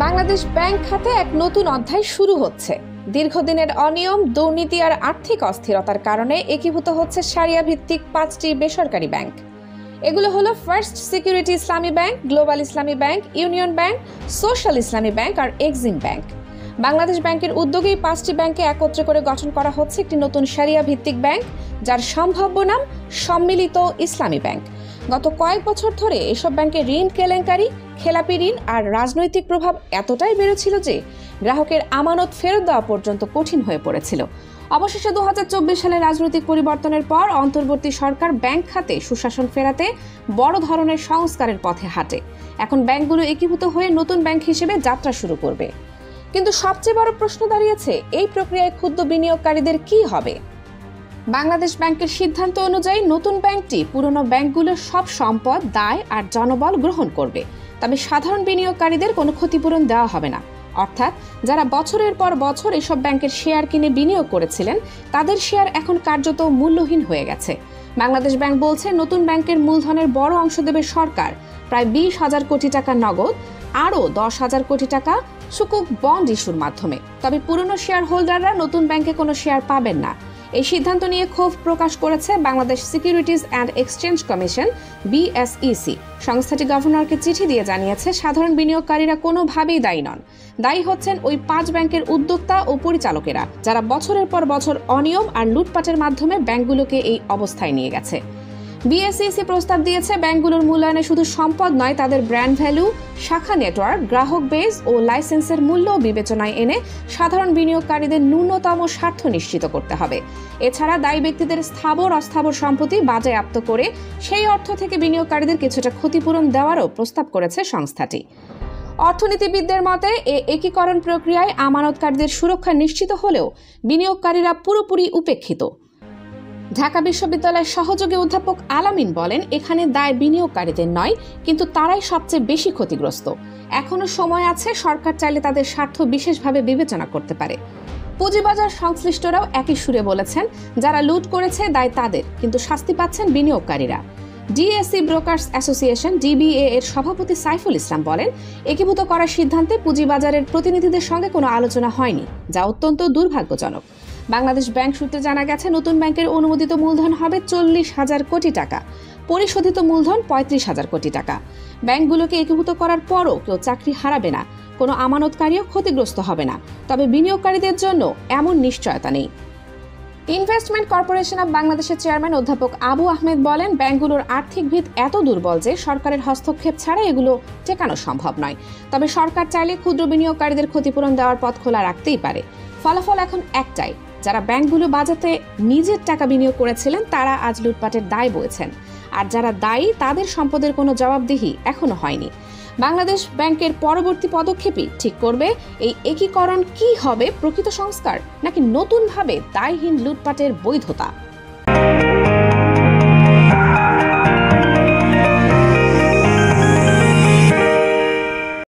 Bangladesh bank খাতে এক নতুন অধ্যায় শুরু হচ্ছে। দীর্ঘদিনের অনিয়ম, দুর্নীতি আর আর্থিক অস্থিরতার কারণে একীভূত হচ্ছে শারিয়া ভিত্তিক 5টি বেসরকারি ব্যাংক। এগুলো হলো ফার্স্ট সিকিউরিটি ইসলামী ব্যাংক, গ্লোবাল ইসলামী ব্যাংক, ইউনিয়ন ব্যাংক, সোশ্যাল ইসলামী ব্যাংক আর এক্সিম ব্যাংক। বাংলাদেশ ব্যাংকের উদ্যোগেই 5টি ব্যাংকে একত্রে করে গঠন করা হচ্ছে একটি নতুন শারিয়া ভিত্তিক ব্যাংক, যার সম্ভাব্য নাম সম্মিলিত ইসলামী ব্যাংক। গত কয়েক বছর ধরে এসব ব্যাংকে ঋণ কেলেঙ্কারি, খেলাপি ঋণ আর রাজনৈতিক প্রভাব এতটাই বেড়েছিল যে গ্রাহকের আমানত ফেরত দেওয়া পর্যন্ত কঠিন হয়ে পড়েছিল। অবশেষে 2024 সালে রাজনৈতিক পরিবর্তনের পর অন্তর্বর্তী সরকার ব্যাংক খাতে সুশাসন ফেরাতে বড় ধরনের সংস্কারের পথে হাঁটে। এখন ব্যাংকগুলো একীভূত হয়ে নতুন ব্যাংক হিসেবে যাত্রা শুরু করবে। কিন্তু সবচেয়ে বড় প্রশ্ন দাঁড়িয়েছে, এই প্রক্রিয়ায় ক্ষুদ্র বিনিয়োগকারীদের কি হবে? বাংলাদেশ ব্যাংকের সিদ্ধান্ত অনুযায়ী নতুন ব্যাংকটি পুরনো ব্যাংকগুলোর সব সম্পদ, দায় আর জনবল গ্রহণ করবে। তবে সাধারণ বিনিয়োগকারীদের কোনো ক্ষতিপূরণ দেওয়া হবে না। অর্থাৎ যারা বছরের পর বছর এসব ব্যাংকের শেয়ার কিনে বিনিয়োগ করেছিলেন, তাদের শেয়ার এখন কার্যত মূল্যহীন হয়ে গেছে। বাংলাদেশ ব্যাংক বলছে, নতুন ব্যাংকের মূলধনের বড় অংশ দেবে সরকার, প্রায় 20,000 কোটি টাকা নগদ, আরও 10,000 কোটি টাকা সুকুক বন্ড ইস্যুর মাধ্যমে। তবে পুরনো শেয়ার হোল্ডাররা নতুন ব্যাংকে কোনো শেয়ার পাবেন না। এই সিদ্ধান্ত নিয়ে ক্ষোভ প্রকাশ করেছে Bangladesh securities and exchange commission, BSEC। সংস্থাটি গভর্নরকে চিঠি দিয়ে জানিয়েছে, সাধারণ বিনিয়োগকারীরা কোনোভাবেই দায়ী নন। দায়ী হচ্ছেন ওই 5 ব্যাংকের উদ্যোক্তা ও পরিচালকেরা, যারা বছরের পর বছর অনিয়ম আর লুটপাটের মাধ্যমে ব্যাংকগুলোকে এই অবস্থায় নিয়ে গেছে। BSEC প্রস্তাব দিয়েছে, ব্যাংকগুলোর মূল্যায়নে শুধু সম্পদ নয়, তাদের ব্র্যান্ড ভ্যালু, শাখা নেটওয়ার্ক, গ্রাহক বেস ও লাইসেন্সের মূল্য বিবেচনায় এনে সাধারণ বিনিয়োগকারীদের ন্যূনতম স্বার্থ নিশ্চিত করতে হবে। এছাড়া দায়ী ব্যক্তিদের স্থাবর অস্থাবর সম্পত্তি বাজেয়াপ্ত করে সেই অর্থ থেকে বিনিয়োগকারীদের কিছুটা ক্ষতিপূরণ দেওয়ারও প্রস্তাব করেছে সংস্থাটি। অর্থনীতিবিদদের মতে, এই একীকরণ প্রক্রিয়ায় আমানতকারীদের সুরক্ষা নিশ্চিত হলেও বিনিয়োগকারীরা পুরোপুরি উপেক্ষিত। ঢাকা বিশ্ববিদ্যালয়ের সহযোগী অধ্যাপক আলামিন বলেন, এখানে দায় বিনিয়োগকারীদের নয়, কিন্তু তারাই সবচেয়ে বেশি ক্ষতিগ্রস্ত। এখনো সময় আছে, সরকার চাইলে তাদের স্বার্থ বিশেষভাবে বিবেচনা করতে পারে। পুঁজিবাজার সংশ্লিষ্টরাও একই সুরে বলেছেন, যারা লুট করেছে দায় তাদের, কিন্তু শাস্তি পাচ্ছেন বিনিয়োগকারীরা। ডিএসসি ব্রোকার্স অ্যাসোসিয়েশন, DBA এর সভাপতি সাইফুল ইসলাম বলেন, একীভূত করার সিদ্ধান্তে পুঁজিবাজারের প্রতিনিধিদের সঙ্গে কোনো আলোচনা হয়নি, যা অত্যন্ত দুর্ভাগ্যজনক। বাংলাদেশ ব্যাংক সূত্রে জানা গেছে, নতুন ব্যাংকের অনুমোদিত মূলধন হবে 40,000 কোটি টাকা, পরিশোধিত মূলধন 35,000 কোটি টাকা। ব্যাংকগুলোকে একীভূত করার পরও কেউ চাকরি হারাবে না, কোনো আমানতকারীও ক্ষতিগ্রস্ত হবে না। তবে বিনিয়োগকারীদের জন্য এমন নিশ্চয়তা নেই। ইনভেস্টমেন্ট কর্পোরেশন অব বাংলাদেশের চেয়ারম্যান অধ্যাপক আবু আহমেদ বলেন, ব্যাংকগুলোর আর্থিক ভিত এত দুর্বল যে সরকারের হস্তক্ষেপ ছাড়া এগুলো টেকানো সম্ভব নয়। তবে সরকার চাইলে ক্ষুদ্র বিনিয়োগকারীদের ক্ষতিপূরণ দেওয়ার পথ খোলা রাখতেই পারে। ফলাফল এখন একটাই, যারা ব্যাংকগুলো বাজাতে নিজের টাকা বিনিয়োগ করেছিলেন, তারা আজ লুটপাটের দায় বয়েছেন। আর যারা দায়ী, তাদের সম্পদের কোনো জবাবদিহি এখনো হয়নি। বাংলাদেশ ব্যাংকের পরবর্তী পদক্ষেপই ঠিক করবে এই একীকরণ কি হবে, প্রকৃত সংস্কার নাকি নতুনভাবে দায়হীন লুটপাটের বৈধতা।